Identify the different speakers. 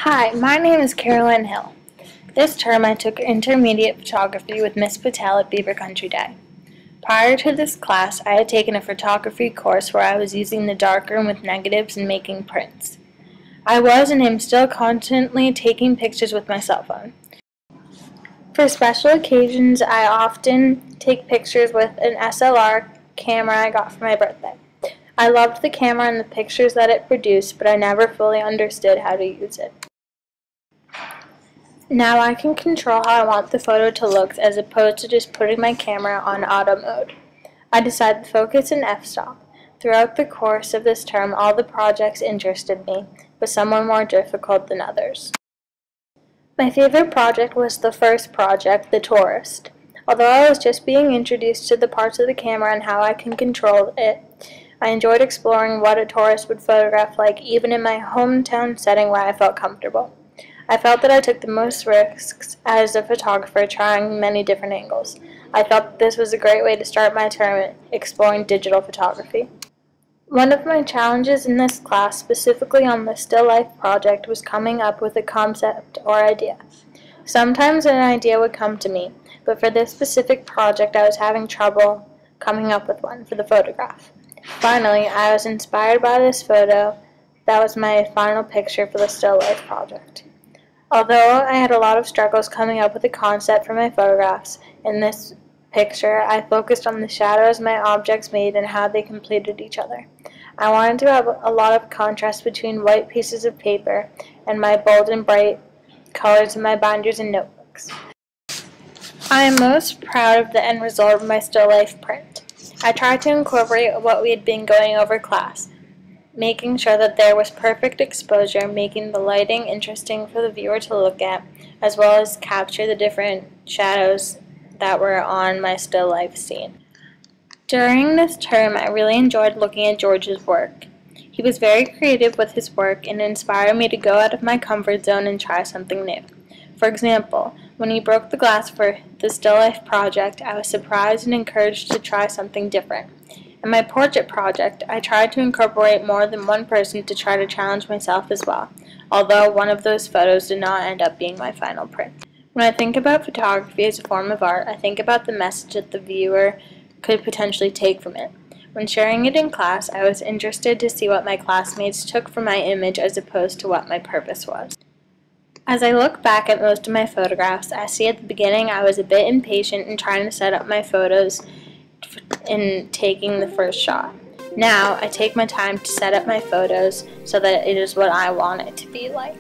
Speaker 1: Hi, my name is Caroline Hill. This term I took intermediate photography with Miss Patel at Beaver Country Day. Prior to this class, I had taken a photography course where I was using the darkroom with negatives and making prints. I was and am still constantly taking pictures with my cell phone. For special occasions, I often take pictures with an SLR camera I got for my birthday. I loved the camera and the pictures that it produced, but I never fully understood how to use it. Now I can control how I want the photo to look as opposed to just putting my camera on auto mode. I decided to focus in f-stop. Throughout the course of this term, all the projects interested me, but some were more difficult than others. My favorite project was the first project, The Tourist. Although I was just being introduced to the parts of the camera and how I can control it, I enjoyed exploring what a tourist would photograph like even in my hometown setting where I felt comfortable. I felt that I took the most risks as a photographer, trying many different angles. I felt this was a great way to start my term exploring digital photography. One of my challenges in this class, specifically on the still life project, was coming up with a concept or idea. Sometimes an idea would come to me, but for this specific project I was having trouble coming up with one for the photograph. Finally, I was inspired by this photo that was my final picture for the still life project. Although I had a lot of struggles coming up with a concept for my photographs, in this picture I focused on the shadows my objects made and how they completed each other. I wanted to have a lot of contrast between white pieces of paper and my bold and bright colors in my binders and notebooks. I am most proud of the end result of my still life print. I tried to incorporate what we had been going over class, making sure that there was perfect exposure, making the lighting interesting for the viewer to look at, as well as capture the different shadows that were on my still life scene. During this term, I really enjoyed looking at George's work. He was very creative with his work and inspired me to go out of my comfort zone and try something new. For example, when he broke the glass for the still life project, I was surprised and encouraged to try something different. In my portrait project, I tried to incorporate more than one person to try to challenge myself as well, although one of those photos did not end up being my final print. When I think about photography as a form of art, I think about the message that the viewer could potentially take from it. When sharing it in class, I was interested to see what my classmates took from my image as opposed to what my purpose was. As I look back at most of my photographs, I see at the beginning I was a bit impatient in trying to set up my photos in taking the first shot. Now, I take my time to set up my photos so that it is what I want it to be like.